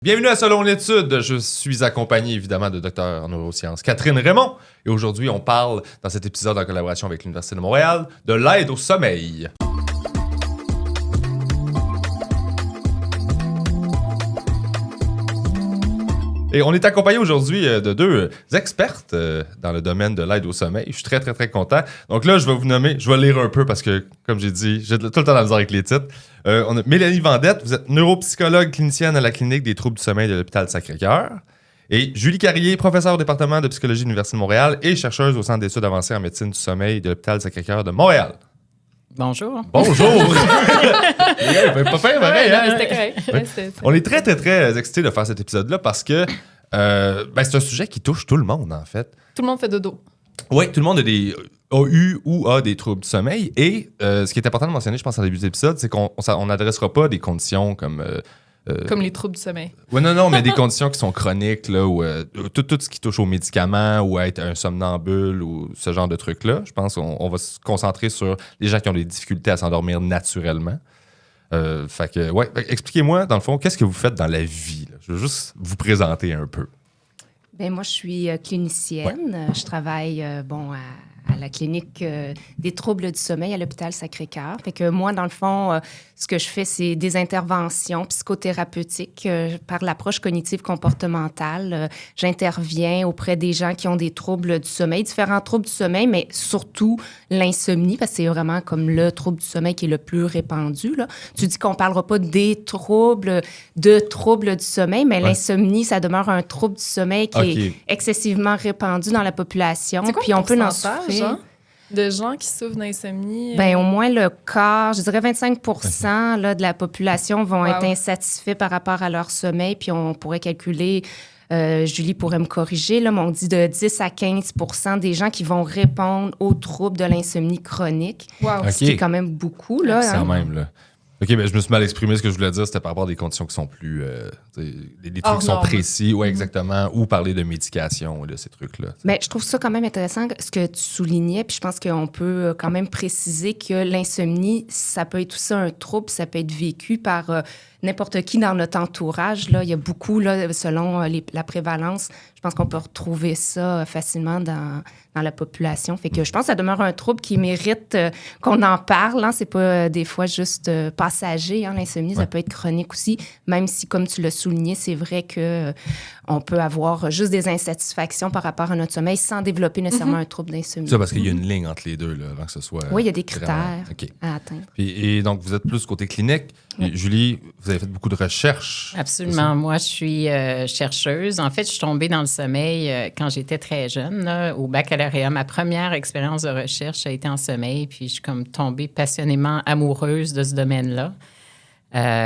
Bienvenue à Selon l'étude. Je suis accompagné évidemment de Dr en neurosciences Catherine Raymond. Et aujourd'hui, on parle dans cet épisode en collaboration avec l'Université de Montréal de l'aide au sommeil. Et on est accompagné aujourd'hui de deux expertes dans le domaine de l'aide au sommeil. Je suis très, très, très content. Donc là, je vais vous nommer, je vais lire un peu parce que, comme j'ai dit, j'ai tout le temps la misère avec les titres. On a Mélanie Vendette, vous êtes neuropsychologue clinicienne à la clinique des troubles du sommeil de l'hôpital Sacré-Cœur. Et Julie Carrier, professeure au département de psychologie de l'Université de Montréal et chercheuse au Centre d'études avancées en médecine du sommeil de l'hôpital Sacré-Cœur de Montréal. Bonjour. Bonjour! Pas faire pareil, hein? C'était correct. Ouais. On est très, très, très excités de faire cet épisode-là parce que c'est un sujet qui touche tout le monde, en fait. Tout le monde fait dodo. Oui, tout le monde a eu ou a des troubles du sommeil. Et ce qui est important de mentionner, je pense, en début d'épisode, c'est qu'on n'adressera pas des conditions comme... Comme les troubles du sommeil. Oui, non, mais des conditions qui sont chroniques, là, ou tout ce qui touche aux médicaments ou à être un somnambule ou ce genre de trucs-là. Je pense qu'on va se concentrer sur les gens qui ont des difficultés à s'endormir naturellement. Fait que, ouais, expliquez-moi, dans le fond, qu'est-ce que vous faites dans la vie? Là? Je veux juste vous présenter un peu. Bien, moi, je suis clinicienne. Ouais. Je travaille, à la clinique des troubles du sommeil à l'hôpital Sacré-Cœur. Fait que moi, dans le fond, ce que je fais, c'est des interventions psychothérapeutiques par l'approche cognitive comportementale. J'interviens auprès des gens qui ont des troubles du sommeil, différents troubles du sommeil, mais surtout l'insomnie, parce que c'est vraiment comme le trouble du sommeil qui est le plus répandu. Là. Tu dis qu'on ne parlera pas des troubles du sommeil, mais l'insomnie, ça demeure un trouble du sommeil qui est excessivement répandu dans la population. C'est quoi puis le on peut en pourcentage, souffrir. De gens qui souffrent d'insomnie? Bien, au moins le quart, je dirais 25% là, de la population vont être insatisfaits par rapport à leur sommeil. Puis on pourrait calculer, Julie pourrait me corriger, là, mais on dit de 10 à 15% des gens qui vont répondre aux troubles de l'insomnie chronique. Wow. Ce qui est quand même beaucoup. Là, quand même, là. OK, mais je me suis mal exprimé. Ce que je voulais dire, c'était par rapport à des conditions qui sont plus... des trucs qui sont précis, exactement, ou parler de médication, de ces trucs-là. Mais je trouve ça quand même intéressant, ce que tu soulignais, puis je pense qu'on peut quand même préciser que l'insomnie, ça peut être aussi un trouble, ça peut être vécu par n'importe qui dans notre entourage. Là. Il y a beaucoup, là, selon la prévalence, je pense qu'on peut retrouver ça facilement dans la population. Fait que je pense que ça demeure un trouble qui mérite qu'on en parle. Hein. C'est pas des fois juste passager, hein, l'insomnie, ça peut être chronique aussi, même si, comme tu l'as souligné, c'est vrai que on peut avoir juste des insatisfactions par rapport à notre sommeil sans développer nécessairement un trouble d'insomnie. Ça, parce qu'il y a une ligne entre les deux, là, avant que ce soit... Oui, il y a des critères à atteindre. Et donc, vous êtes plus côté clinique. Oui. Julie, vous avez fait beaucoup de recherches. Absolument. Moi, je suis chercheuse. En fait, je suis tombée dans le sommeil quand j'étais très jeune, là, au baccalauréat. Ma première expérience de recherche a été en sommeil, puis je suis comme tombée passionnément amoureuse de ce domaine-là.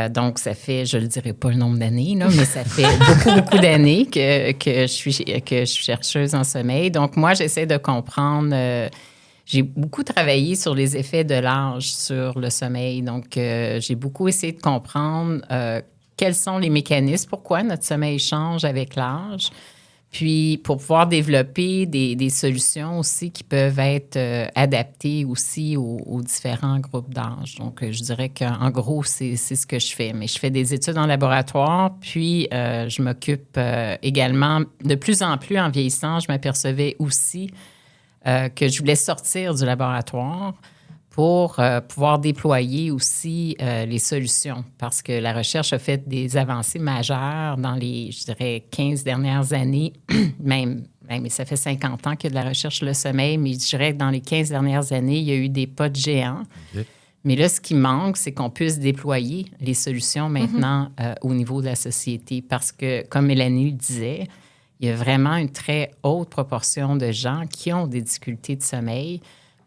Donc, ça fait, je ne le dirai pas le nombre d'années, là, mais ça fait beaucoup d'années que je suis chercheuse en sommeil. Donc, moi, j'essaie de comprendre... j'ai beaucoup travaillé sur les effets de l'âge sur le sommeil. Donc, j'ai beaucoup essayé de comprendre quels sont les mécanismes, pourquoi notre sommeil change avec l'âge. Puis, pour pouvoir développer des solutions aussi qui peuvent être adaptées aussi aux différents groupes d'âge. Donc, je dirais qu'en gros, c'est ce que je fais. Mais je fais des études en laboratoire, puis je m'occupe également, de plus en plus en vieillissant, je m'apercevais aussi que je voulais sortir du laboratoire pour pouvoir déployer aussi les solutions. Parce que la recherche a fait des avancées majeures dans les, je dirais, 15 dernières années, même ça fait 50 ans qu'il y a de la recherche sur le sommeil, mais je dirais que dans les 15 dernières années, il y a eu des pas de géants. Okay. Mais là, ce qui manque, c'est qu'on puisse déployer les solutions maintenant au niveau de la société. Parce que, comme Mélanie le disait, il y a vraiment une très haute proportion de gens qui ont des difficultés de sommeil.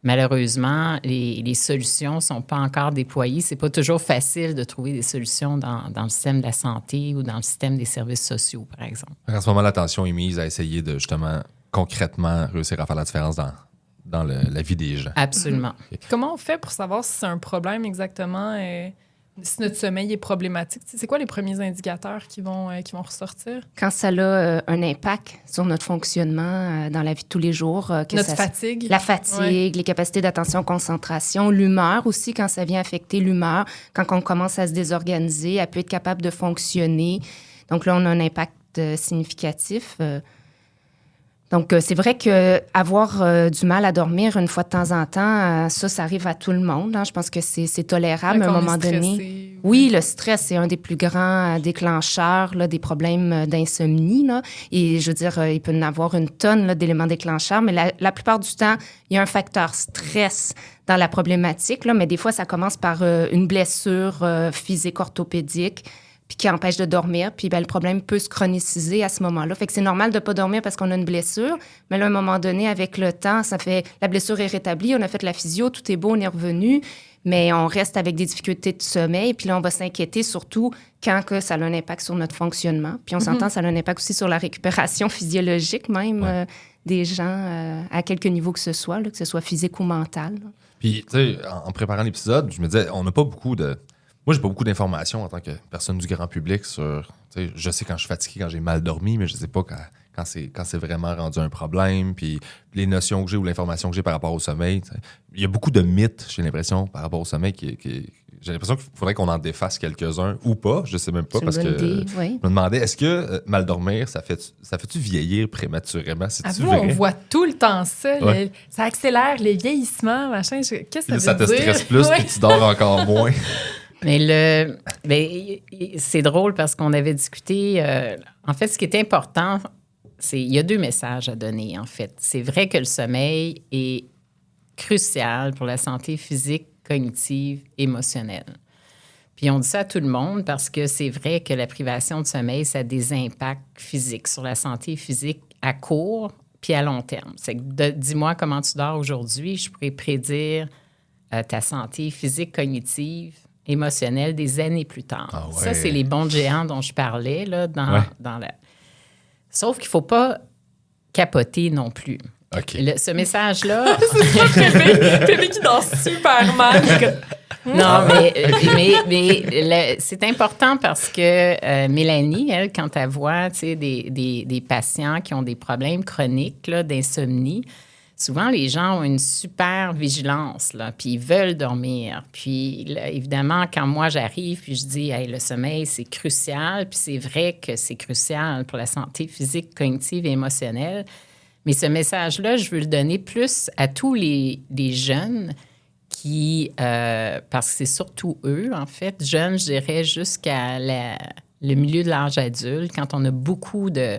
Malheureusement, les solutions ne sont pas encore déployées. Ce n'est pas toujours facile de trouver des solutions dans le système de la santé ou dans le système des services sociaux, par exemple. En ce moment, l'attention est mise à essayer de, justement, concrètement réussir à faire la différence dans la vie des gens. Absolument. Okay. Comment on fait pour savoir si c'est un problème exactement, si notre sommeil est problématique? C'est quoi les premiers indicateurs qui vont ressortir? Quand ça a un impact sur notre fonctionnement dans la vie de tous les jours. Notre fatigue? La fatigue, les capacités d'attention, concentration, l'humeur aussi, quand ça vient affecter l'humeur, quand on commence à se désorganiser, à peut être capable de fonctionner, Donc là, on a un impact significatif. Donc, c'est vrai qu'avoir du mal à dormir une fois de temps en temps, ça arrive à tout le monde. Hein. Je pense que c'est tolérable à un moment donné. Oui, le stress, c'est un des plus grands déclencheurs là, des problèmes d'insomnie. Là. Et je veux dire, il peut y en avoir une tonne là, d'éléments déclencheurs, mais la plupart du temps, il y a un facteur stress dans la problématique. Là, mais des fois, ça commence par une blessure physique orthopédique, puis qui empêche de dormir. Puis le problème peut se chroniciser à ce moment-là. Fait que c'est normal de ne pas dormir parce qu'on a une blessure. Mais là, à un moment donné, avec le temps, la blessure est rétablie, on a fait la physio, tout est beau, on est revenu, mais on reste avec des difficultés de sommeil. Puis là, on va s'inquiéter surtout quand que ça a un impact sur notre fonctionnement. Puis on s'entend, ça a un impact aussi sur la récupération physiologique même des gens à quelque niveau que ce soit physique ou mental. Là. Puis, tu sais, en préparant l'épisode, je me disais, on n'a pas beaucoup de... Moi, j'ai pas beaucoup d'informations en tant que personne du grand public sur... Je sais quand je suis fatigué, quand j'ai mal dormi, mais je sais pas quand c'est vraiment rendu un problème. Puis les notions que j'ai ou l'information que j'ai par rapport au sommeil. Il y a beaucoup de mythes, j'ai l'impression, par rapport au sommeil. J'ai l'impression qu'il faudrait qu'on en défasse quelques-uns ou pas. Je sais même pas parce que je me demandais, est-ce que mal dormir, ça fait-tu vieillir prématurément? On voit tout le temps ça. Ça accélère les vieillissements, machin. Qu'est-ce que ça veut dire? Ça te stresse plus puis tu dors encore moins. Mais c'est drôle parce qu'on avait discuté. En fait, ce qui est important, il y a 2 messages à donner, en fait. C'est vrai que le sommeil est crucial pour la santé physique, cognitive, émotionnelle. Puis on dit ça à tout le monde parce que c'est vrai que la privation de sommeil, ça a des impacts physiques sur la santé physique à court puis à long terme. C'est que dis-moi comment tu dors aujourd'hui, je pourrais prédire ta santé physique, cognitive, émotionnelle des années plus tard. Ah ouais. Ça, c'est les bonds de géants dont je parlais là, dans la... Sauf qu'il ne faut pas capoter non plus. Okay. Ce message-là... Pépé qui dort super mal. Non, mais c'est important parce que Mélanie, elle, quand elle voit des patients qui ont des problèmes chroniques là, d'insomnie, souvent, les gens ont une super vigilance, là, puis ils veulent dormir. Puis, là, évidemment, quand moi, j'arrive, puis je dis, hey, le sommeil, c'est crucial, puis c'est vrai que c'est crucial pour la santé physique, cognitive et émotionnelle. Mais ce message-là, je veux le donner plus à tous les jeunes qui, parce que c'est surtout eux, en fait, jeunes, je dirais, jusqu'à le milieu de l'âge adulte, quand on a beaucoup de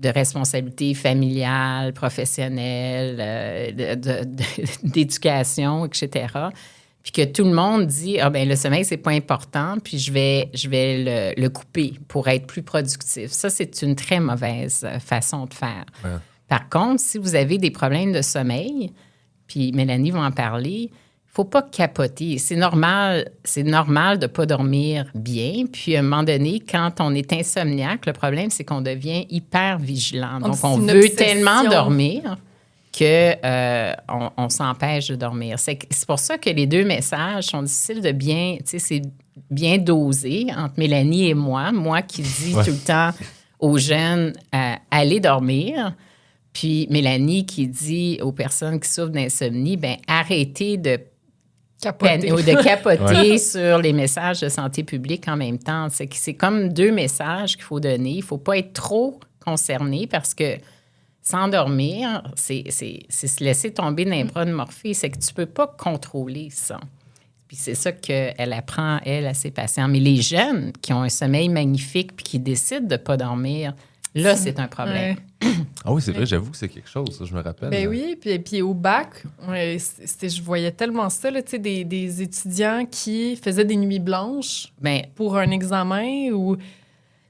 responsabilités familiales, professionnelles, d'éducation, etc. Puis que tout le monde dit, le sommeil, c'est pas important, puis je vais le couper pour être plus productif. Ça, c'est une très mauvaise façon de faire. Ouais. Par contre, si vous avez des problèmes de sommeil, puis Mélanie va en parler, il ne faut pas capoter. C'est normal de ne pas dormir bien. Puis, à un moment donné, quand on est insomniaque, le problème, c'est qu'on devient hyper vigilant. Donc, on veut tellement dormir qu'on s'empêche de dormir. C'est pour ça que les 2 messages sont difficiles de bien... Tu sais, c'est bien dosé entre Mélanie et moi. Moi qui dis tout le temps aux jeunes allez dormir. Puis, Mélanie qui dit aux personnes qui souffrent d'insomnie, arrêtez de capoter sur les messages de santé publique en même temps. C'est comme 2 messages qu'il faut donner. Il ne faut pas être trop concerné parce que s'endormir, c'est se laisser tomber dans les bras de Morphée. C'est que tu ne peux pas contrôler ça. Puis c'est ça qu'elle apprend, elle, à ses patients. Mais les jeunes qui ont un sommeil magnifique puis qui décident de ne pas dormir, là, c'est un problème. Ah oui, c'est vrai, j'avoue que c'est quelque chose, ça, je me rappelle. Ben oui, puis au bac, je voyais tellement ça, là, des étudiants qui faisaient des nuits blanches pour un examen ou...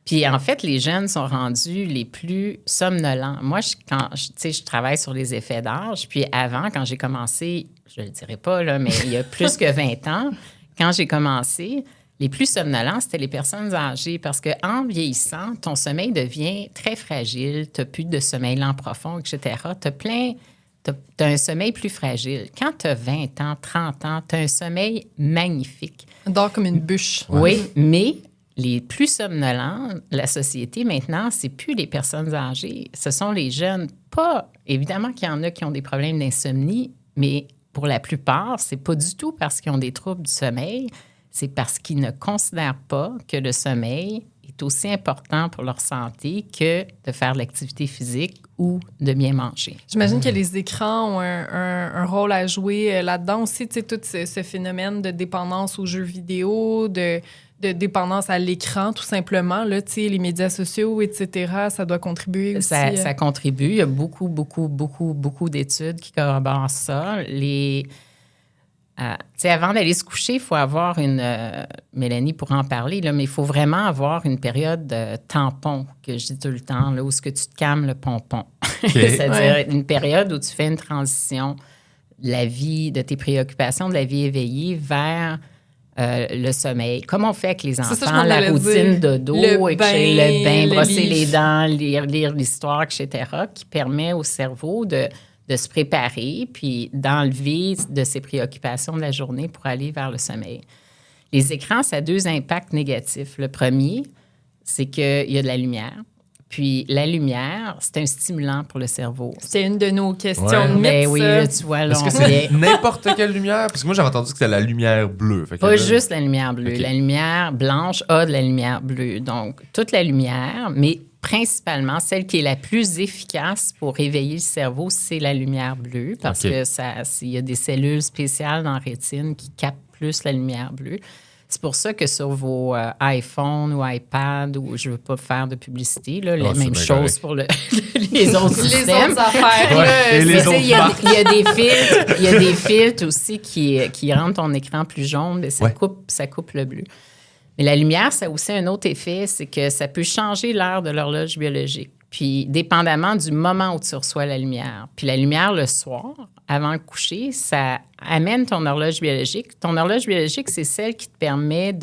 Puis en fait, les jeunes sont rendus les plus somnolents. Moi, je travaille sur les effets d'âge, puis avant, quand j'ai commencé, je ne le dirai pas, là, mais il y a plus que 20 ans, quand j'ai commencé... Les plus somnolents, c'était les personnes âgées parce qu'en vieillissant, ton sommeil devient très fragile. Tu n'as plus de sommeil lent profond, etc. Tu as un sommeil plus fragile. Quand tu as 20 ans, 30 ans, tu as un sommeil magnifique. On dort comme une bûche. Oui, mais les plus somnolents, la société maintenant, c'est plus les personnes âgées. Ce sont les jeunes. Pas, évidemment qu'il y en a qui ont des problèmes d'insomnie, mais pour la plupart, c'est pas du tout parce qu'ils ont des troubles du sommeil. c'est parce qu'ils ne considèrent pas que le sommeil est aussi important pour leur santé que de faire de l'activité physique ou de bien manger. J'imagine que les écrans ont un rôle à jouer là-dedans aussi, tu sais, tout ce phénomène de dépendance aux jeux vidéo, de dépendance à l'écran, tout simplement. Là, tu sais, les médias sociaux, etc., ça doit contribuer aussi. Ça contribue. Il y a beaucoup d'études qui corroborent ça. Avant d'aller se coucher, il faut avoir Mélanie pourra en parler, là, mais il faut vraiment avoir une période de tampon, que je dis tout le temps, là, où ce que tu te calmes le pompon. Okay. C'est-à-dire une période où tu fais une transition de tes préoccupations, de la vie éveillée vers le sommeil. Comme on fait avec les enfants, la routine de dos, le bain, brosser les dents, lire l'histoire, etc., qui permet au cerveau de se préparer puis d'enlever de ses préoccupations de la journée pour aller vers le sommeil. Les écrans, ça a 2 impacts négatifs. Le premier, c'est qu'il y a de la lumière. Puis la lumière, c'est un stimulant pour le cerveau. C'est une de nos questions de mythes. Ben oui, là, tu vois, là, est-ce que c'est n'importe quelle lumière? Parce que moi, j'avais entendu que c'était la lumière bleue. Pas juste la lumière bleue. Okay. La lumière blanche a de la lumière bleue. Donc, toute la lumière, mais principalement, celle qui est la plus efficace pour réveiller le cerveau, c'est la lumière bleue parce que il y a des cellules spéciales dans la rétine qui captent plus la lumière bleue. C'est pour ça que sur vos iPhones ou iPad, ou je ne veux pas faire de publicité, là, la même chose pour les autres systèmes. Les autres affaires. Il y a des filtres aussi qui rendent ton écran plus jaune, mais ça coupe le bleu. Mais la lumière, ça a aussi un autre effet, c'est que ça peut changer l'heure de l'horloge biologique. Puis, dépendamment du moment où tu reçois la lumière. Puis, la lumière, le soir, avant le coucher, ça amène ton horloge biologique. Ton horloge biologique, c'est celle qui te permet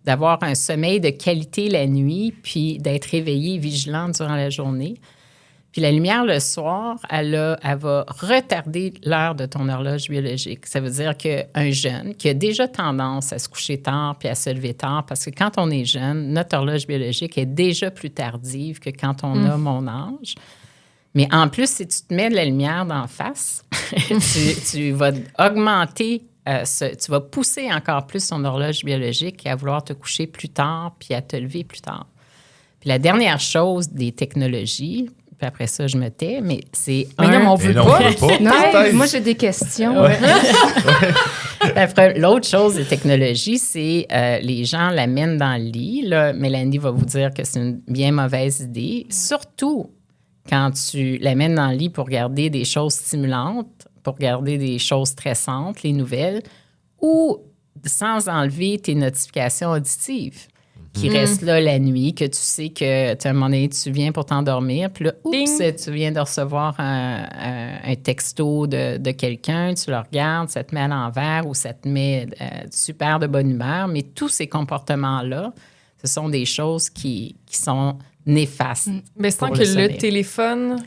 d'avoir un sommeil de qualité la nuit, puis d'être réveillé et vigilant durant la journée. Puis la lumière, le soir, elle va retarder l'heure de ton horloge biologique. Ça veut dire qu'un jeune qui a déjà tendance à se coucher tard puis à se lever tard, parce que quand on est jeune, notre horloge biologique est déjà plus tardive que quand on a mon âge. Mais en plus, si tu te mets de la lumière d'en face, tu vas augmenter, tu vas pousser encore plus ton horloge biologique à vouloir te coucher plus tard puis à te lever plus tard. Puis la dernière chose des technologies, puis après ça, je me tais, mais c'est... Mais non, on veut pas. Non, moi, j'ai des questions. Ouais. L'autre chose des technologies, c'est les gens l'amènent dans le lit. Là, Mélanie va vous dire que c'est une bien mauvaise idée, surtout quand tu l'amènes dans le lit pour regarder des choses stimulantes, pour regarder des choses stressantes, les nouvelles, ou sans enlever tes notifications auditives qui restent là la nuit, que tu sais que à un moment donné, tu viens pour t'endormir, puis là, tu viens de recevoir un texto de quelqu'un, tu le regardes, ça te met à l'envers ou ça te met super de bonne humeur, mais tous ces comportements-là, ce sont des choses qui sont néfastes. Mais sans que le téléphone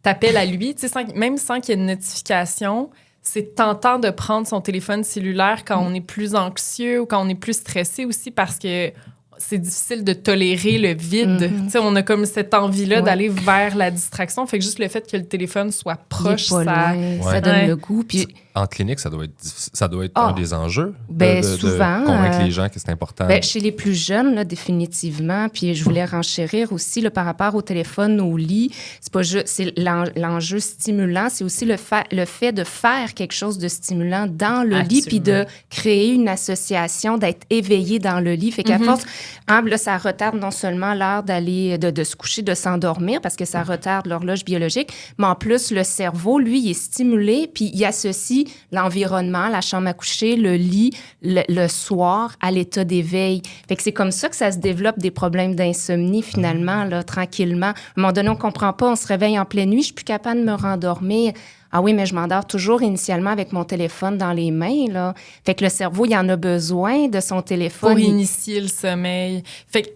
t'appelle à lui, même sans qu'il y ait une notification, c'est tentant de prendre son téléphone cellulaire quand on est plus anxieux ou quand on est plus stressé aussi parce que c'est difficile de tolérer le vide. On a comme cette envie-là d'aller vers la distraction. Fait que juste le fait que le téléphone soit proche, ça donne le goût. Puis... En clinique, ça doit être un des enjeux souvent, de convaincre les gens que c'est important. Chez les plus jeunes, là, définitivement. Puis je voulais renchérir aussi là, par rapport au téléphone, au lit. C'est pas juste l'enjeu stimulant, c'est aussi le fait de faire quelque chose de stimulant dans le lit puis de créer une association, d'être éveillé dans le lit. Fait qu'à force, là, ça retarde non seulement l'heure d'aller de se coucher, de s'endormir parce que ça retarde l'horloge biologique, mais en plus, le cerveau, lui, il est stimulé puis il associe l'environnement, la chambre à coucher, le lit, le soir à l'état d'éveil. Fait que c'est comme ça que ça se développe des problèmes d'insomnie, finalement, là, tranquillement. À un moment donné, on comprend pas, on se réveille en pleine nuit, je suis plus capable de me rendormir. Ah oui, mais je m'endors toujours initialement avec mon téléphone dans les mains, là. Fait que le cerveau, il en a besoin de son téléphone. Pour initier le sommeil.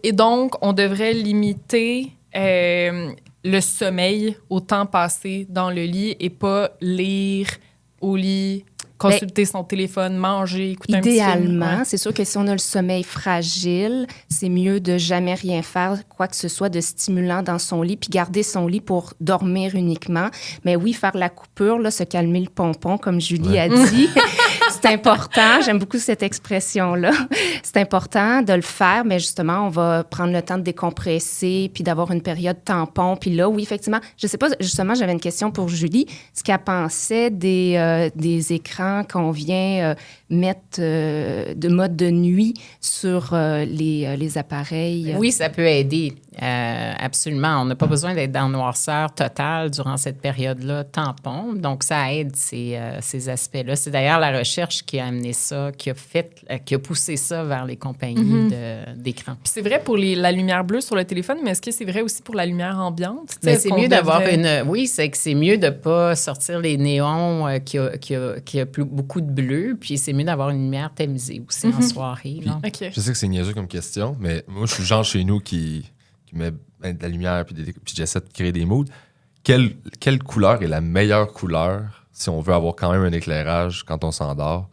Et donc, on devrait limiter le sommeil au temps passé dans le lit et pas lire au lit, consulter son téléphone, manger, écouter un petit film. Idéalement, c'est sûr que si on a le sommeil fragile, c'est mieux de jamais rien faire, quoi que ce soit de stimulant dans son lit, puis garder son lit pour dormir uniquement. Mais oui, faire la coupure, là, se calmer le pompon, comme Julie a dit, c'est important. J'aime beaucoup cette expression-là. C'est important de le faire, mais justement, on va prendre le temps de décompresser puis d'avoir une période tampon. Puis là, oui, effectivement, je sais pas, justement, j'avais une question pour Julie. Ce qu'elle pensait des écrans qu'on vient mettre de mode de nuit sur les appareils. Oui, ça peut aider. Absolument. On n'a pas besoin d'être dans noirceur totale durant cette période-là, tampon. Donc, ça aide ces aspects-là. C'est d'ailleurs la recherche qui a amené ça, qui a poussé ça vers les compagnies d'écran. Puis c'est vrai pour la lumière bleue sur le téléphone, mais est-ce que c'est vrai aussi pour la lumière ambiante? Mais c'est mieux d'avoir Oui, c'est que c'est mieux de ne pas sortir les néons qui a beaucoup de bleu, puis c'est mieux d'avoir une lumière tamisée aussi en soirée. Là. OK. Je sais que c'est niaiseux comme question, mais moi, je suis le genre chez nous qui met de la lumière puis j'essaie de créer des moods. Quelle couleur est la meilleure couleur si on veut avoir quand même un éclairage quand on s'endort,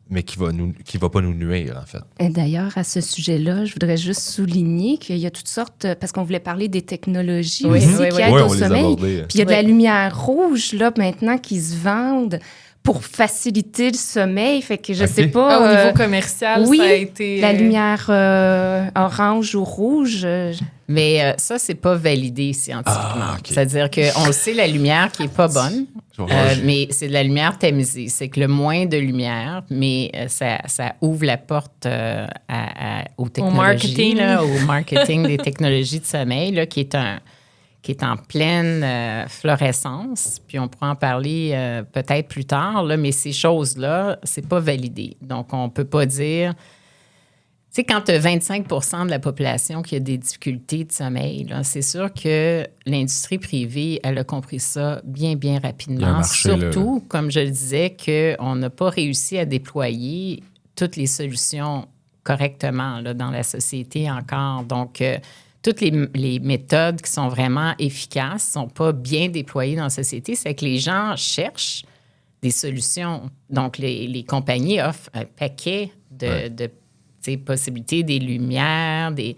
mais qui va pas nous nuire, en fait? Et d'ailleurs, à ce sujet-là, je voudrais juste souligner qu'il y a toutes sortes, parce qu'on voulait parler des technologies aussi qui aident au sommeil. Puis il y a de la lumière rouge, là, maintenant, qui se vendent pour faciliter le sommeil. Fait que je sais pas... au niveau commercial, oui, ça a été... la lumière orange ou rouge... Mais ça, c'est pas validé scientifiquement. OK. C'est-à-dire qu'on sait la lumière qui est pas bonne, mais c'est de la lumière tamisée. C'est que le moins de lumière, mais ça ouvre la porte aux technologies, au marketing des technologies de sommeil, là, qui est en pleine fluorescence. Puis on pourra en parler peut-être plus tard, là, mais ces choses-là, c'est pas validé. Donc, on peut pas dire... Tu sais, quand tu as 25 de la population qui a des difficultés de sommeil, là, c'est sûr que l'industrie privée, elle a compris ça bien, bien rapidement. Il y a un marché, surtout, comme je le disais, qu'on n'a pas réussi à déployer toutes les solutions correctement là, dans la société encore. Donc, toutes les méthodes qui sont vraiment efficaces ne sont pas bien déployées dans la société. C'est que les gens cherchent des solutions. Donc, les compagnies offrent un paquet de possibilités, des lumières, des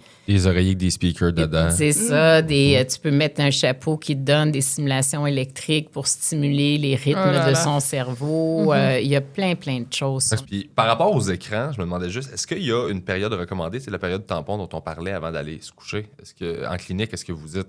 oreillers avec des speakers dedans. C'est ça. Tu peux mettre un chapeau qui te donne des stimulations électriques pour stimuler les rythmes de son cerveau. Il y a plein de choses. Puis, par rapport aux écrans, je me demandais juste, est-ce qu'il y a une période recommandée? C'est la période tampon dont on parlait avant d'aller se coucher. En clinique, est-ce que vous dites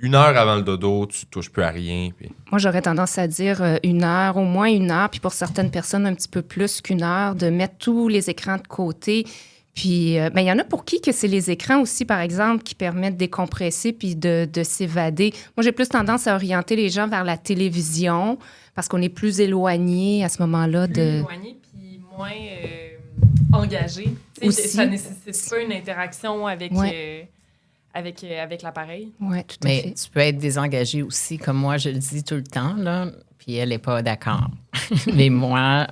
1 heure avant le dodo, tu touches plus à rien? Puis... Moi, j'aurais tendance à dire 1 heure, au moins 1 heure, puis pour certaines personnes, un petit peu plus qu'1 heure, de mettre tous les écrans de côté. Puis, il y en a pour qui que c'est les écrans aussi, par exemple, qui permettent de décompresser puis de s'évader. Moi, j'ai plus tendance à orienter les gens vers la télévision parce qu'on est plus éloigné à ce moment-là de... Plus éloigné puis moins engagé. Aussi. Ça nécessite pas une interaction avec l'appareil. Oui, tout à Mais fait. tu peux être désengagé aussi, comme moi, je le dis tout le temps, là, puis elle n'est pas d'accord. Mais moi,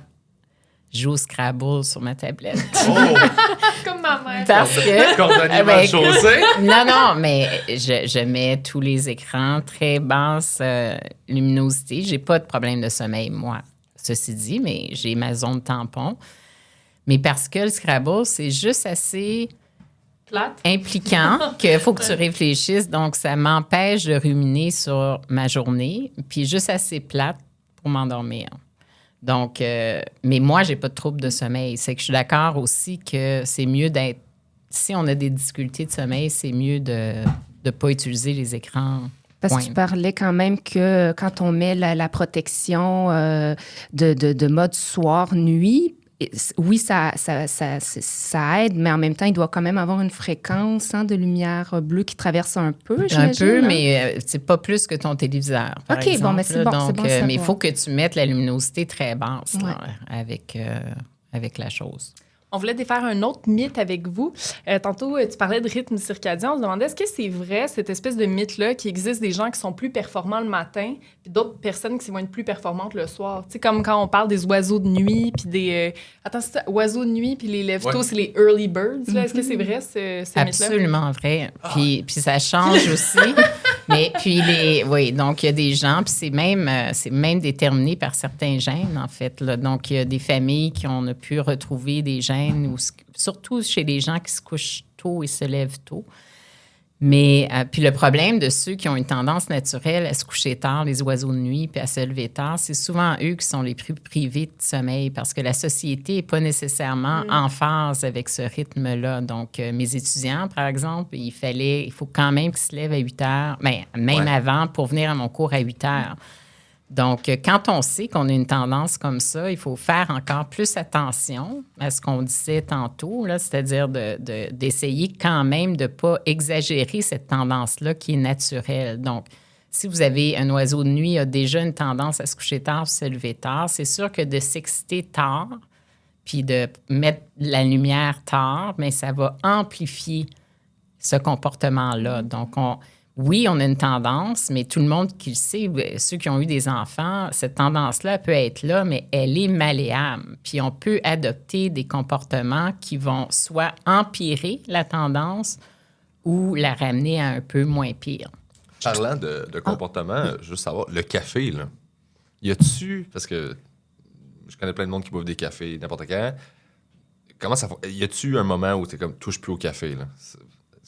je joue au Scrabble sur ma tablette. Comme ma mère. Parce que... Coordonnées mal chaussées? Non, mais je mets tous les écrans très basse luminosité. J'ai pas de problème de sommeil, moi. Ceci dit, mais j'ai ma zone tampon. Mais parce que le Scrabble, c'est juste assez... Plate. impliquant qu'il faut que tu réfléchisses. Donc, ça m'empêche de ruminer sur ma journée, puis juste assez plate pour m'endormir. Donc, mais moi, j'ai pas de trouble de sommeil. C'est que je suis d'accord aussi que c'est mieux d'être... Si on a des difficultés de sommeil, c'est mieux de ne pas utiliser les écrans. Parce que tu parlais quand même que quand on met la protection de mode soir-nuit, oui, ça aide, mais en même temps, il doit quand même avoir une fréquence de lumière bleue qui traverse un peu, j'imagine. Un peu, mais c'est pas plus que ton téléviseur, par exemple. Bon, mais c'est bon, Donc, c'est bon mais il faut que tu mettes la luminosité très basse là, avec la chose. On voulait défaire un autre mythe avec vous. Tantôt, tu parlais de rythme circadien. On se demandait, est-ce que c'est vrai, cette espèce de mythe-là, qu'il existe des gens qui sont plus performants le matin, puis d'autres personnes qui vont être plus performantes le soir? Tu sais, comme quand on parle des oiseaux de nuit, puis des... Attends, c'est ça, oiseaux de nuit, puis les lève-tôt, c'est les early birds. Là. Est-ce que c'est vrai, ce mythe-là? Absolument vrai. Puis ça change aussi. Mais puis, oui, donc il y a des gens, puis c'est même déterminé par certains gènes, en fait. Là. Donc, il y a des familles qui on a pu retrouver des gènes, surtout chez les gens qui se couchent tôt et se lèvent tôt. Mais puis le problème de ceux qui ont une tendance naturelle à se coucher tard, les oiseaux de nuit, puis à se lever tard, c'est souvent eux qui sont les plus privés de sommeil parce que la société n'est pas nécessairement en phase avec ce rythme-là. Donc, mes étudiants, par exemple, il faut quand même qu'ils se lèvent à 8 heures, même avant, pour venir à mon cours à 8 heures. Donc, quand on sait qu'on a une tendance comme ça, il faut faire encore plus attention à ce qu'on disait tantôt, là, c'est-à-dire d'essayer quand même de ne pas exagérer cette tendance-là qui est naturelle. Donc, si vous avez un oiseau de nuit qui a déjà une tendance à se coucher tard, se lever tard, c'est sûr que de s'exciter tard puis de mettre la lumière tard, bien, ça va amplifier ce comportement-là. Donc, oui, on a une tendance, mais tout le monde qui le sait, ceux qui ont eu des enfants, cette tendance-là peut être là, mais elle est malléable. Puis on peut adopter des comportements qui vont soit empirer la tendance ou la ramener à un peu moins pire. Parlant de comportement, juste savoir, le café, là, y a-tu, parce que je connais plein de monde qui boivent des cafés n'importe quand, comment ça y a-tu un moment où t'es comme, touche plus au café, là?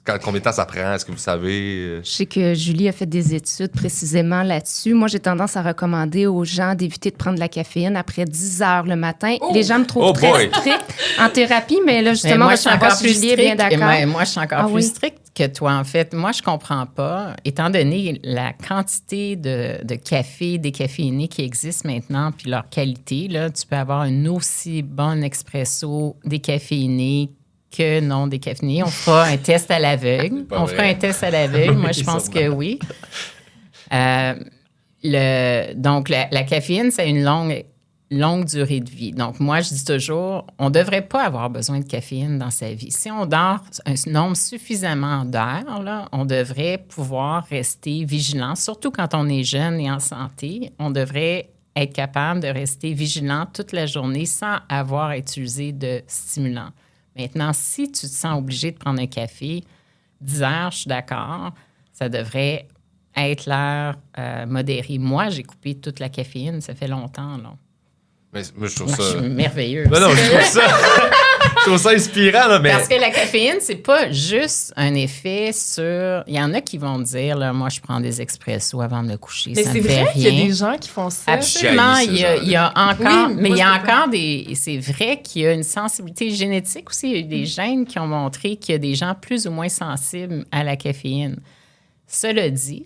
Combien de temps ça prend? Est-ce que vous savez? Je sais que Julie a fait des études précisément là-dessus. Moi, j'ai tendance à recommander aux gens d'éviter de prendre de la caféine après 10 heures le matin. Les gens me trouvent très stricte en thérapie, mais là, justement, moi, je suis encore plus Julie est bien d'accord. Moi, je suis encore plus stricte que toi, en fait. Moi, je comprends pas, étant donné la quantité de café décaféiné qui existe maintenant, puis leur qualité, là, tu peux avoir un aussi bon expresso décaféiné que non décaféiné. On fera un test à l'aveugle. Moi, je pense que oui. Donc, la caféine, c'est une longue durée de vie. Donc, moi, je dis toujours, on ne devrait pas avoir besoin de caféine dans sa vie. Si on dort un nombre suffisamment d'heures, là, on devrait pouvoir rester vigilant, surtout quand on est jeune et en santé. On devrait être capable de rester vigilant toute la journée sans avoir à utiliser de stimulants. Maintenant, si tu te sens obligé de prendre un café, 10 heures, je suis d'accord, ça devrait être l'heure modérée. Moi, j'ai coupé toute la caféine, ça fait longtemps, là. Mais moi, je trouve ça... Je suis merveilleuse. Non, je trouve ça inspirant, là, mais... Parce que la caféine, c'est pas juste un effet sur... Il y en a qui vont dire, là, moi, je prends des expressos avant de me coucher, mais ça me fait rien. rien. Il y a des gens qui font ça. Absolument. Il y a encore... Oui, mais il y a moi, encore des... C'est vrai qu'il y a une sensibilité génétique aussi. Il y a eu des gènes qui ont montré qu'il y a des gens plus ou moins sensibles à la caféine. Cela dit...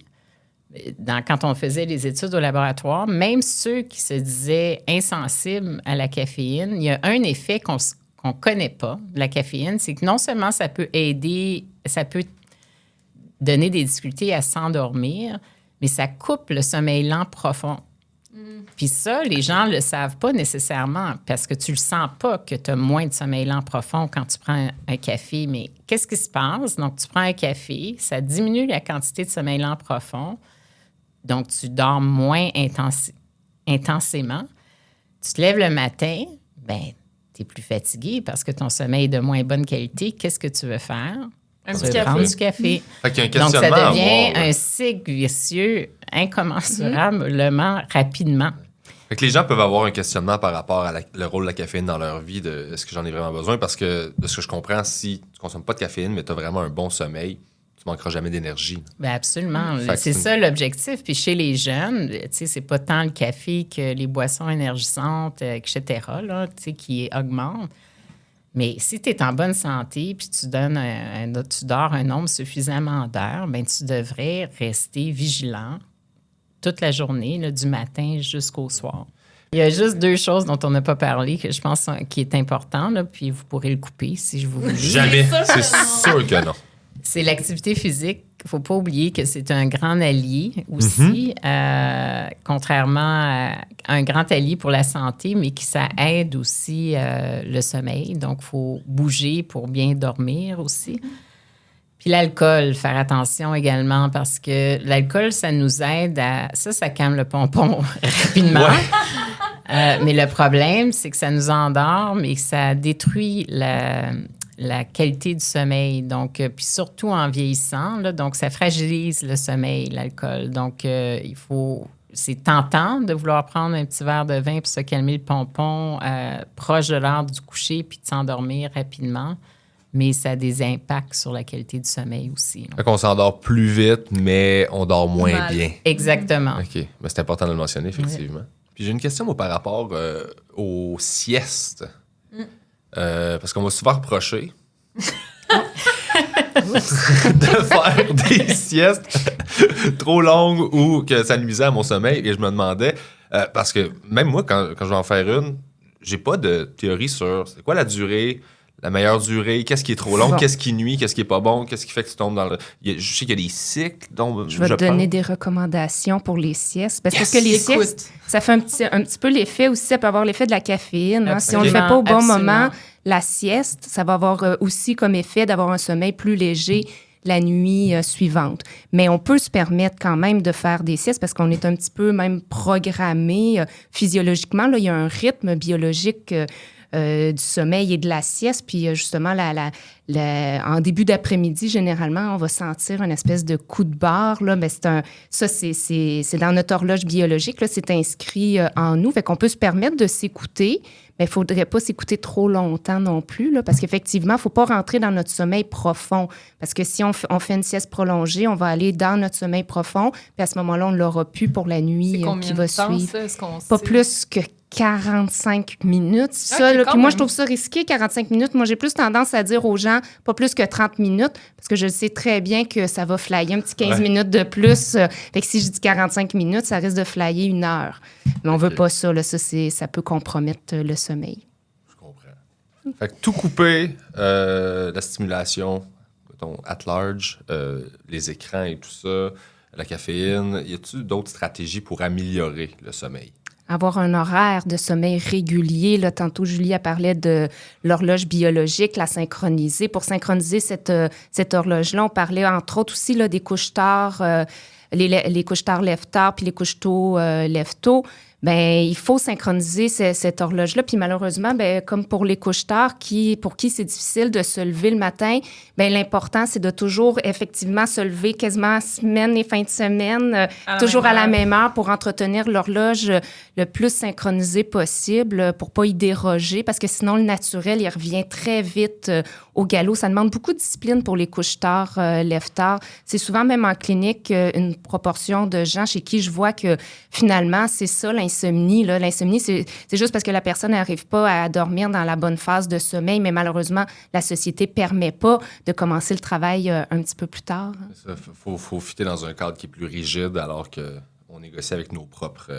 quand on faisait les études au laboratoire, même ceux qui se disaient insensibles à la caféine, il y a un effet qu'on ne connaît pas de la caféine, c'est que non seulement ça peut aider, ça peut donner des difficultés à s'endormir, mais ça coupe le sommeil lent profond. Puis ça, les gens ne le savent pas nécessairement parce que tu ne le sens pas que tu as moins de sommeil lent profond quand tu prends un café. Mais qu'est-ce qui se passe? Donc, tu prends un café, ça diminue la quantité de sommeil lent profond. Donc, tu dors moins intensément. Tu te lèves le matin, bien, tu es plus fatigué parce que ton sommeil est de moins bonne qualité. Qu'est-ce que tu veux faire? Tu veux prendre du café. Fait qu'il y a un Donc, ça questionnement devient un cycle vicieux incommensurablement rapidement. Fait que les gens peuvent avoir un questionnement par rapport à le rôle de la caféine dans leur vie, de est-ce que j'en ai vraiment besoin? Parce que, de ce que je comprends, si tu ne consommes pas de caféine, mais tu as vraiment un bon sommeil, tu ne manqueras jamais d'énergie. Bien, absolument. Fait que C'est ça l'objectif. Puis chez les jeunes, tu sais, c'est pas tant le café que les boissons énergisantes, etc., là, tu sais, qui augmentent. Mais si tu es en bonne santé puis tu dors un nombre suffisamment d'heures, bien, tu devrais rester vigilant toute la journée, là, du matin jusqu'au soir. Il y a juste 2 choses dont on n'a pas parlé que je pense qui est important, là, puis vous pourrez le couper si je vous voulez. Jamais. C'est sûr que non. C'est l'activité physique. Il ne faut pas oublier que c'est un grand allié aussi, contrairement à un grand allié pour la santé, mais qui ça aide aussi le sommeil. Donc, il faut bouger pour bien dormir aussi. Puis l'alcool, faire attention également parce que l'alcool, ça nous aide à... Ça calme le pompon rapidement. Ouais. Mais le problème, c'est que ça nous endort, mais ça détruit la qualité du sommeil. Donc, puis surtout en vieillissant, là, donc ça fragilise le sommeil, l'alcool. Donc, c'est tentant de vouloir prendre un petit verre de vin pour se calmer le pompon proche de l'heure du coucher puis de s'endormir rapidement. mais ça a des impacts sur la qualité du sommeil aussi. là. Fait qu'on s'endort plus vite, mais on dort moins Mal. bien. Exactement. OK. Mais c'est important de le mentionner, effectivement. Puis j'ai une question, moi, par rapport aux siestes. Parce qu'on m'a souvent reproché de faire des siestes trop longues ou que ça nuisait à mon sommeil. Et je me demandais, parce que même moi, quand je vais en faire une, j'ai pas de théorie sur c'est quoi la durée, la meilleure durée, qu'est-ce qui est trop long, Bon. qu'est-ce qui nuit, qu'est-ce qui est pas bon, qu'est-ce qui fait que tu tombes dans le... Je sais qu'il y a des cycles dont Je vais te donner pense. des recommandations pour les siestes. Parce Yes! que les Écoute. siestes, ça fait un petit peu l'effet aussi, ça peut avoir l'effet de la caféine. hein. Si on ne le fait Absolument, pas au bon absolument. moment, la sieste, ça va avoir aussi comme effet d'avoir un sommeil plus léger la nuit suivante. Mais on peut se permettre quand même de faire des siestes parce qu'on est un petit peu même programmé physiologiquement. Là, il y a un rythme biologique du sommeil et de la sieste. Puis justement, en début d'après-midi, généralement, on va sentir une espèce de coup de barre. Là. Mais c'est dans notre horloge biologique. Là, c'est inscrit en nous. Fait qu'on peut se permettre de s'écouter. Mais il ne faudrait pas s'écouter trop longtemps non plus, là, parce qu'effectivement, il ne faut pas rentrer dans notre sommeil profond. Parce que si on fait une sieste prolongée, on va aller dans notre sommeil profond, puis à ce moment-là, on ne l'aura plus pour la nuit C'est qui combien va de temps, suivre. ça? Est-ce qu'on Pas sait? plus que 45 minutes. Ça, Ok, là, quand puis moi, même. je trouve ça risqué, 45 minutes. Moi, j'ai plus tendance à dire aux gens pas plus que 30 minutes, parce que je sais très bien que ça va flyer un petit 15 Ouais. minutes de plus. Fait que si je dis 45 minutes, ça risque de flyer 1 heure. Mais on veut Ok. pas ça. Là. Ça peut compromettre le sommeil. Je comprends. Fait que tout couper, la stimulation, mettons, at large, les écrans et tout ça, la caféine, y a-t-il d'autres stratégies pour améliorer le sommeil? Avoir un horaire de sommeil régulier. Là, tantôt, Julie a parlé de l'horloge biologique, la synchroniser. Pour synchroniser cette horloge-là, on parlait entre autres aussi là, des couches tard, les couches tard lève tard, puis les couches tôt lève tôt. Bien, il faut synchroniser cette horloge-là. Puis malheureusement, bien, comme pour les couches tard, pour qui c'est difficile de se lever le matin, bien, l'important, c'est de toujours effectivement se lever quasiment semaine et fin de semaine, toujours à la même heure pour entretenir l'horloge le plus synchronisée possible, pour pas y déroger, parce que sinon, le naturel, il revient très vite au galop. Ça demande beaucoup de discipline pour les couches tard, lève tard. C'est souvent même en clinique une proportion de gens chez qui je vois que finalement, c'est ça l'insomnie. Là. L'insomnie, c'est juste parce que la personne n'arrive pas à dormir dans la bonne phase de sommeil, mais malheureusement, la société ne permet pas de commencer le travail un petit peu plus tard. Il faut fitter dans un cadre qui est plus rigide alors qu'on négocie avec nos propres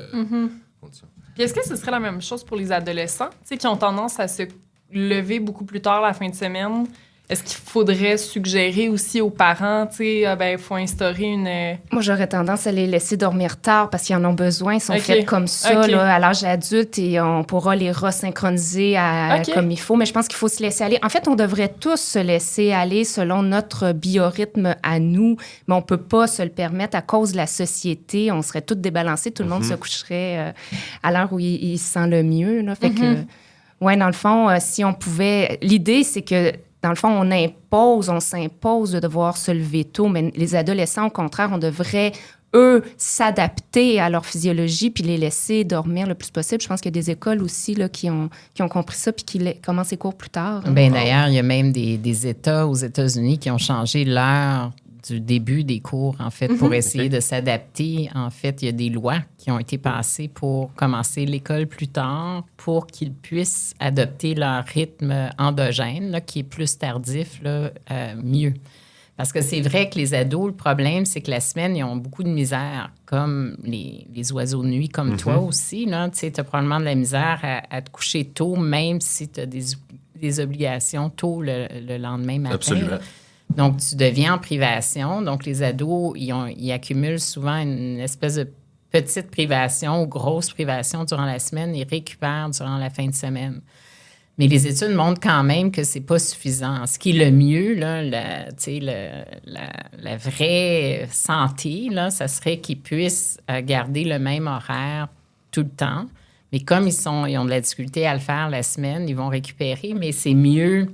conditions. Puis est-ce que ce serait la même chose pour les adolescents, tu sais, qui ont tendance à se lever beaucoup plus tard la fin de semaine? Est-ce qu'il faudrait suggérer aussi aux parents, tu sais, il faut instaurer une... Moi, j'aurais tendance à les laisser dormir tard parce qu'ils en ont besoin. Ils sont Ok. faits comme ça Ok. là, à l'âge adulte et on pourra les resynchroniser Ok. comme il faut. Mais je pense qu'il faut se laisser aller. En fait, on devrait tous se laisser aller selon notre biorhythme à nous, mais on peut pas se le permettre à cause de la société. On serait tous débalancés. Tout le monde se coucherait à l'heure où il se sent le mieux. Là. Fait que, ouais, dans le fond, si on pouvait... L'idée, c'est que dans le fond, on s'impose de devoir se lever tôt, mais les adolescents, au contraire, on devrait, eux, s'adapter à leur physiologie puis les laisser dormir le plus possible. Je pense qu'il y a des écoles aussi là, qui ont compris ça puis qui commencent les cours plus tard. hein. Ben, d'ailleurs, il y a même des États aux États-Unis qui ont changé l'heure du début des cours, en fait, pour essayer de s'adapter. En fait, il y a des lois qui ont été passées pour commencer l'école plus tard pour qu'ils puissent adopter leur rythme endogène, là, qui est plus tardif, là, mieux. Parce que c'est vrai que les ados, le problème, c'est que la semaine, ils ont beaucoup de misère, comme les oiseaux de nuit, comme toi aussi. Tu as probablement de la misère à te coucher tôt, même si tu as des obligations tôt le lendemain matin. Absolument. Donc, tu deviens en privation. Donc, les ados, ils accumulent souvent une espèce de petite privation ou grosse privation durant la semaine. Ils récupèrent durant la fin de semaine. Mais les études montrent quand même que c'est pas suffisant. Ce qui est le mieux, là, la vraie santé, là, ça serait qu'ils puissent garder le même horaire tout le temps. Mais comme ils ont de la difficulté à le faire la semaine, ils vont récupérer, mais c'est mieux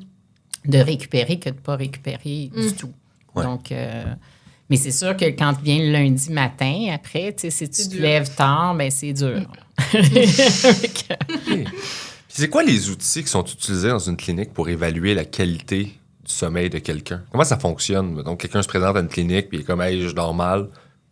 de récupérer que de ne pas récupérer du tout. Ouais. Donc, mais c'est sûr que quand vient le lundi matin, après, si tu te dur. lèves tard, ben c'est dur. Puis c'est quoi les outils qui sont utilisés dans une clinique pour évaluer la qualité du sommeil de quelqu'un? Comment ça fonctionne? Donc, quelqu'un se présente à une clinique puis il est comme « Hey, je dors mal ».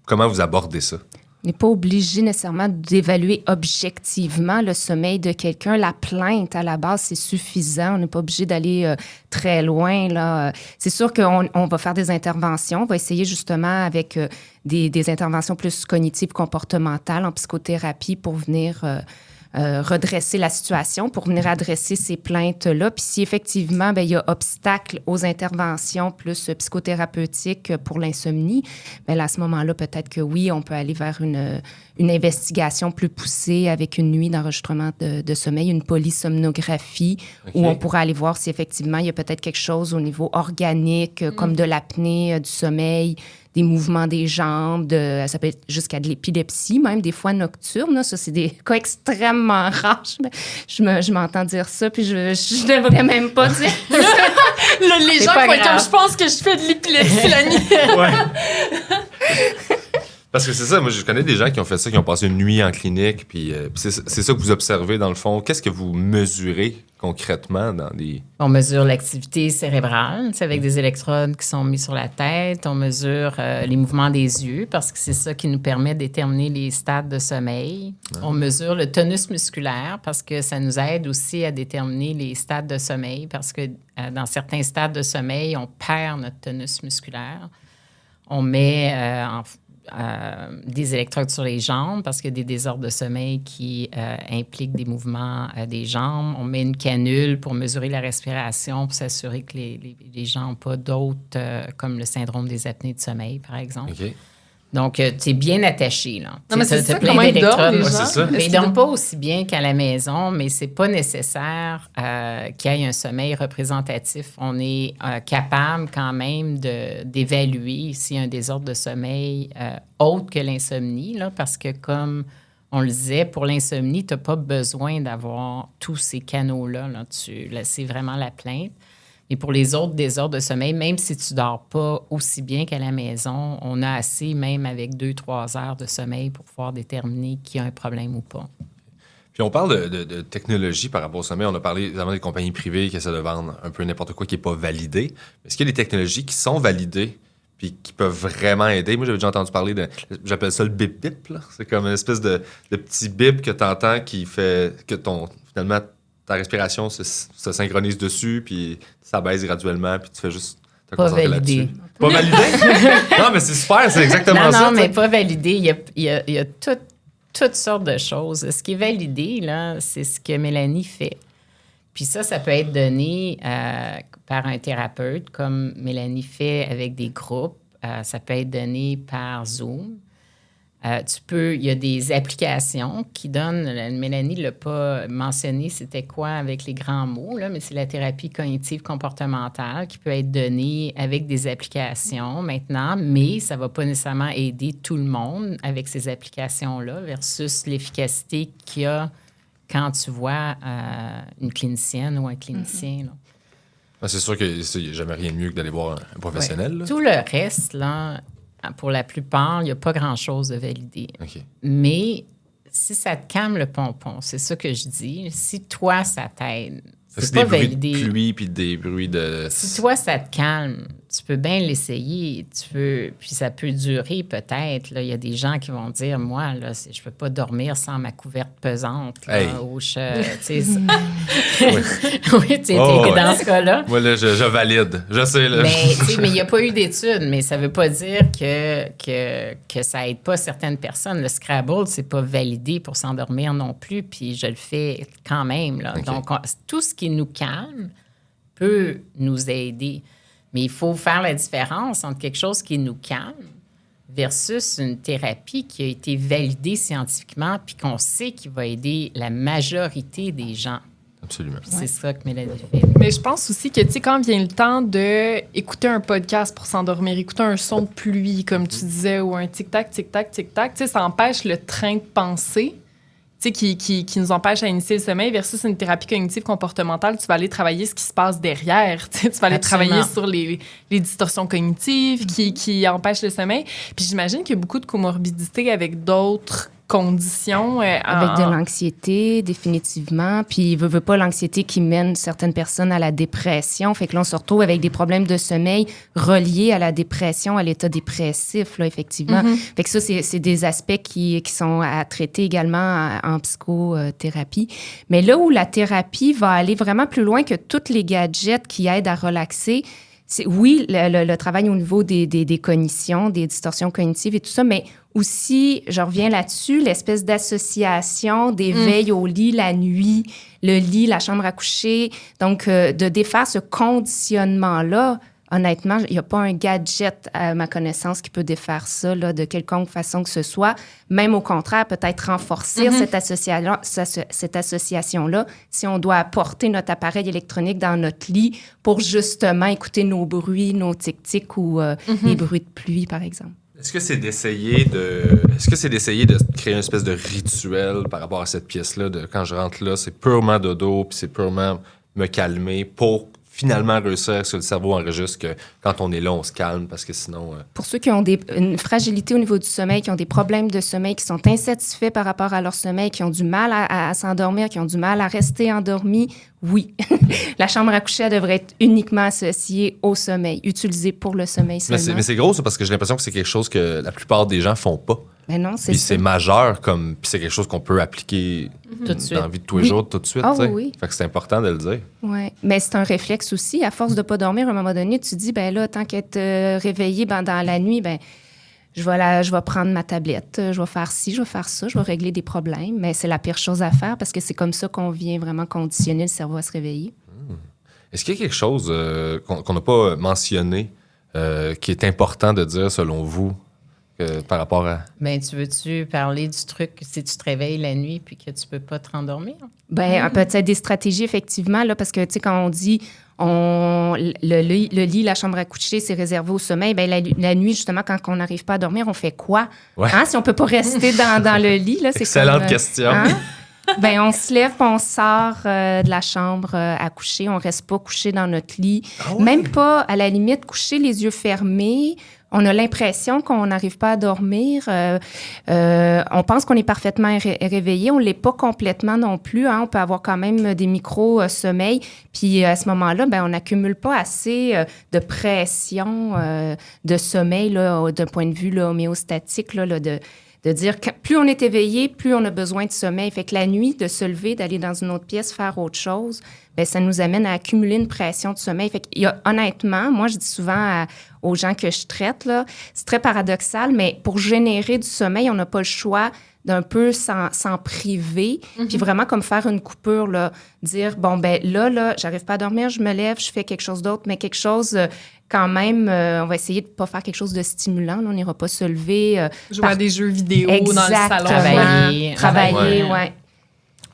Comment vous abordez ça? On n'est pas obligé nécessairement d'évaluer objectivement le sommeil de quelqu'un. La plainte, à la base, c'est suffisant. On n'est pas obligé d'aller très loin, là. C'est sûr qu'on va faire des interventions. On va essayer justement avec des interventions plus cognitives, comportementales en psychothérapie pour venir redresser la situation, pour venir adresser ces plaintes-là. Puis si effectivement, il y a obstacle aux interventions plus psychothérapeutiques pour l'insomnie, bien là, à ce moment-là, peut-être que oui, on peut aller vers une investigation plus poussée avec une nuit d'enregistrement de sommeil, une polysomnographie, où on pourra aller voir si effectivement, il y a peut-être quelque chose au niveau organique, comme de l'apnée du sommeil, des mouvements des jambes, ça peut être jusqu'à de l'épilepsie, même des fois nocturne. Là. Ça, c'est des cas extrêmement rares. Je m'entends dire ça, puis je devrais même pas dire. Les gens pas vont être grave. comme, je pense que je fais de l'épilepsie la nuit. Ouais. Parce que c'est ça, moi je connais des gens qui ont fait ça, qui ont passé une nuit en clinique, puis c'est ça que vous observez dans le fond. Qu'est-ce que vous mesurez concrètement dans des... On mesure l'activité cérébrale, c'est avec des électrodes qui sont mis sur la tête. On mesure les mouvements des yeux parce que c'est ça qui nous permet de déterminer les stades de sommeil. On mesure le tonus musculaire parce que ça nous aide aussi à déterminer les stades de sommeil parce que dans certains stades de sommeil, on perd notre tonus musculaire. On met des électrodes sur les jambes parce qu'il y a des désordres de sommeil qui impliquent des mouvements des jambes. On met une canule pour mesurer la respiration pour s'assurer que les gens n'ont pas d'autres, comme le syndrome des apnées de sommeil, par exemple. OK. Donc, tu es bien attaché, là. Non, mais c'est ça, plein comment ils dorment, d'électrodes. les Ouais, gens? c'est ça. Mais ils ne dorment pas aussi bien qu'à la maison, mais c'est pas nécessaire qu'il y ait un sommeil représentatif. On est capable quand même d'évaluer s'il y a un désordre de sommeil autre que l'insomnie, là, parce que comme on le disait, pour l'insomnie, tu n'as pas besoin d'avoir tous ces canaux-là. Là. C'est vraiment la plainte. Et pour les autres désordres de sommeil, même si tu ne dors pas aussi bien qu'à la maison, on a assez, même avec 2-3 heures de sommeil, pour pouvoir déterminer qu'il y a un problème ou pas. Puis on parle de technologie par rapport au sommeil. On a parlé évidemment des compagnies privées qui essaient de vendre un peu n'importe quoi qui n'est pas validé. Est-ce qu'il y a des technologies qui sont validées puis qui peuvent vraiment aider? Moi, j'avais déjà entendu parler j'appelle ça le bip-bip. Là. C'est comme une espèce de petit bip que tu entends qui fait que finalement, ta respiration se synchronise dessus, puis ça baisse graduellement, puis tu fais juste te concentrer là-dessus. Pas validé? Non, mais c'est super, c'est exactement ça. Non, mais pas validé. Il y a toutes sortes de choses. Ce qui est validé, là, c'est ce que Mélanie fait. Puis ça peut être donné par un thérapeute, comme Mélanie fait avec des groupes. Ça peut être donné par Zoom. Il y a des applications qui donnent, Mélanie ne l'a pas mentionné, c'était quoi avec les grands mots, là, mais c'est la thérapie cognitive comportementale qui peut être donnée avec des applications maintenant, mais ça ne va pas nécessairement aider tout le monde avec ces applications-là versus l'efficacité qu'il y a quand tu vois une clinicienne ou un clinicien. Là. C'est sûr qu'il n'y a jamais rien de mieux que d'aller voir un professionnel. Là. Tout le reste, là, pour la plupart, il n'y a pas grand-chose de validé. Okay. Mais si ça te calme le pompon, c'est ça que je dis. Si toi, ça t'aide, c'est pas des bruits validé. de pluie puis des bruits de... Si toi, ça te calme, tu peux bien l'essayer. Puis ça peut durer peut-être. Là. Il y a des gens qui vont dire, moi, là, je peux pas dormir sans ma couverte pesante. Là, hey. Oui, t'es dans ce cas-là. Moi, là, je valide. Je sais, là. Mais il n'y a pas eu d'études, mais ça ne veut pas dire que ça aide pas certaines personnes. Le Scrabble, c'est pas validé pour s'endormir non plus, puis je le fais quand même. Là. Okay. Donc, tout ce qui nous calme peut nous aider. Mais il faut faire la différence entre quelque chose qui nous calme versus une thérapie qui a été validée scientifiquement puis qu'on sait qu'il va aider la majorité des gens. Absolument. C'est ça que Mélanie fait. Mais je pense aussi que, tu sais, quand vient le temps d'écouter un podcast pour s'endormir, écouter un son de pluie, comme tu disais, ou un tic-tac, tic-tac, tic-tac, tu sais, ça empêche le train de pensée, tu sais, qui nous empêche à initier le sommeil versus une thérapie cognitive comportementale. Tu vas aller travailler ce qui se passe derrière. Tu sais, tu vas aller travailler sur les distorsions cognitives qui empêchent le sommeil. Puis j'imagine qu'il y a beaucoup de comorbidités avec d'autres conditions. Avec de l'anxiété, définitivement. Puis, veut pas l'anxiété qui mène certaines personnes à la dépression. Fait que là, on se retrouve avec des problèmes de sommeil reliés à la dépression, à l'état dépressif, là, effectivement. Fait que ça, c'est des aspects qui sont à traiter également en psychothérapie. Mais là où la thérapie va aller vraiment plus loin que tous les gadgets qui aident à relaxer, oui, le travail au niveau des cognitions, des distorsions cognitives et tout ça, mais aussi, je reviens là-dessus, l'espèce d'association des veilles au lit la nuit, le lit, la chambre à coucher. Donc, de défaire ce conditionnement-là, honnêtement, il n'y a pas un gadget, à ma connaissance, qui peut défaire ça là, de quelconque façon que ce soit. Même au contraire, peut-être renforcer cette association-là si on doit apporter notre appareil électronique dans notre lit pour justement écouter nos bruits, nos tic-tic ou les bruits de pluie, par exemple. Est-ce que c'est d'essayer de créer une espèce de rituel par rapport à cette pièce-là, de quand je rentre là, c'est purement dodo, puis c'est purement me calmer pour finalement réussir à ce que le cerveau enregistre que quand on est là, on se calme parce que sinon... Pour ceux qui ont une fragilité au niveau du sommeil, qui ont des problèmes de sommeil, qui sont insatisfaits par rapport à leur sommeil, qui ont du mal à s'endormir, qui ont du mal à rester endormis, oui. La chambre à coucher, elle devrait être uniquement associée au sommeil, utilisée pour le sommeil seulement. Mais c'est gros, ça, parce que j'ai l'impression que c'est quelque chose que la plupart des gens font pas. Mais non, c'est Puis ça. c'est majeur, puis c'est quelque chose qu'on peut appliquer Tout de suite. dans la vie de tous les jours, tout de suite. Ah tu sais. oui. Fait que c'est important de le dire. Oui, mais c'est un réflexe aussi. À force de ne pas dormir, à un moment donné, tu te dis, ben là, tant qu'être réveillé dans la nuit, ben je vais prendre ma tablette, je vais faire ci, je vais faire ça, je vais régler des problèmes. Mais c'est la pire chose à faire parce que c'est comme ça qu'on vient vraiment conditionner le cerveau à se réveiller. Est-ce qu'il y a quelque chose qu'on n'a pas mentionné qui est important de dire selon vous par rapport à... Ben, tu veux-tu parler du truc si tu te réveilles la nuit puis que tu peux pas te rendormir? Bien, peut-être des stratégies, effectivement, là, parce que, tu sais, quand on dit le lit, la chambre à coucher, c'est réservé au sommeil, bien, la nuit, justement, quand on n'arrive pas à dormir, on fait quoi? Ouais. Hein? Si on peut pas rester dans le lit, là, c'est Excellente comme, question. Hein? Ben, on se lève, puis on sort de la chambre à coucher. On reste pas couché dans notre lit. Ah ouais? Même pas, à la limite, coucher les yeux fermés. On a l'impression qu'on n'arrive pas à dormir. On pense qu'on est parfaitement réveillé. On ne l'est pas complètement non plus. Hein. On peut avoir quand même des micro-sommeils. Puis à ce moment-là, ben, on n'accumule pas assez de pression de sommeil là, d'un point de vue là, homéostatique, là, de dire que plus on est éveillé, plus on a besoin de sommeil. Fait que la nuit, de se lever, d'aller dans une autre pièce, faire autre chose, bien, ça nous amène à accumuler une pression de sommeil. Fait qu'il y a, honnêtement, moi, je dis souvent aux gens que je traite, là, c'est très paradoxal, mais pour générer du sommeil, on n'a pas le choix d'un peu s'en priver, puis vraiment comme faire une coupure, là, dire, bon, ben là, j'arrive pas à dormir, je me lève, je fais quelque chose d'autre, mais quelque chose... quand même, on va essayer de ne pas faire quelque chose de stimulant. Là, on n'ira pas se lever. Jouer à des jeux vidéo dans le salon. Travailler, ouais.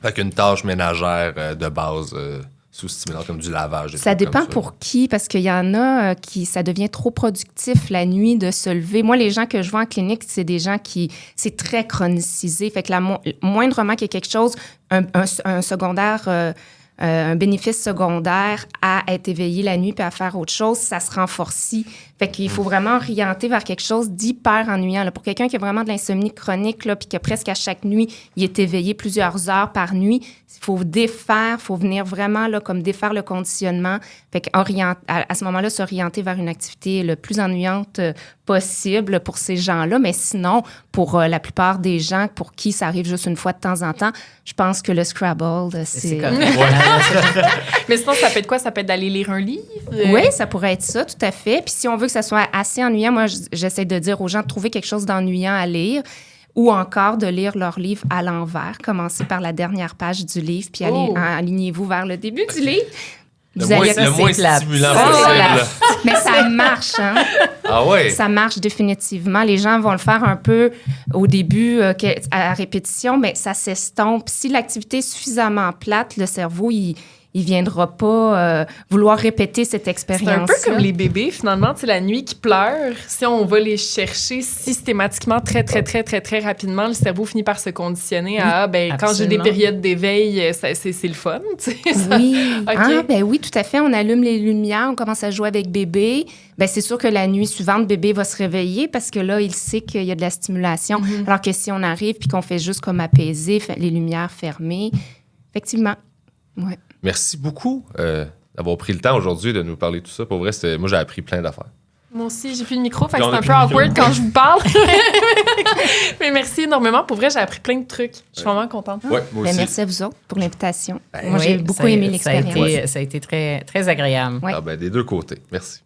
Fait qu'une tâche ménagère de base sous-stimulante, comme du lavage. Ça dépend pour qui, parce qu'il y en a qui, ça devient trop productif la nuit de se lever. Moi, les gens que je vois en clinique, c'est des gens qui, c'est très chronicisé. Fait que moindrement qu'il y ait quelque chose, un secondaire... un bénéfice secondaire à être éveillé la nuit puis à faire autre chose, ça se renforcit. Fait qu'il faut vraiment orienter vers quelque chose d'hyper ennuyant. Là. Pour quelqu'un qui a vraiment de l'insomnie chronique, là, puis que presque à chaque nuit, il est éveillé plusieurs heures par nuit, il faut défaire, il faut venir vraiment là, comme défaire le conditionnement. Fait qu'à ce moment-là, s'orienter vers une activité le plus ennuyante possible pour ces gens-là. Mais sinon, pour la plupart des gens pour qui ça arrive juste une fois de temps en temps, je pense que le Scrabble, c'est... Mais sinon, ça peut être quoi? Ça peut être d'aller lire un livre? Oui, ça pourrait être ça, tout à fait. Puis si on veut que ça soit assez ennuyant, moi, j'essaie de dire aux gens de trouver quelque chose d'ennuyant à lire ou encore de lire leur livre à l'envers. Commencez par la dernière page du livre, puis alignez-vous vers le début du livre. Le moins stimulant possible. Mais ça marche, hein? Ah ouais? Ça marche définitivement. Les gens vont le faire un peu au début, à répétition, mais ça s'estompe. Si l'activité est suffisamment plate, le cerveau, il il viendra pas vouloir répéter cette expérience. C'est un peu comme les bébés, finalement. Tu sais, la nuit qui pleure, si on va les chercher systématiquement très, très, très, très, très rapidement, le cerveau finit par se conditionner à quand j'ai des périodes d'éveil, c'est le fun. Tu sais, oui. Okay. Oui, tout à fait. On allume les lumières, on commence à jouer avec bébé. C'est sûr que la nuit suivante, bébé va se réveiller parce que là, il sait qu'il y a de la stimulation. Alors que si on arrive puis qu'on fait juste comme apaiser, les lumières fermées, effectivement, ouais. Merci beaucoup d'avoir pris le temps aujourd'hui de nous parler de tout ça. Pour vrai, moi, j'ai appris plein d'affaires. Moi aussi, j'ai plus de micro, fait que On c'est a un plus peu de micro. awkward quand je vous parle. Mais merci énormément. Pour vrai, j'ai appris plein de trucs. Je suis vraiment contente. Ouais, moi aussi. Merci à vous autres pour l'invitation. Moi, Oui, j'ai beaucoup aimé l'expérience. Ça a été très, très agréable. Ouais. Des deux côtés. Merci.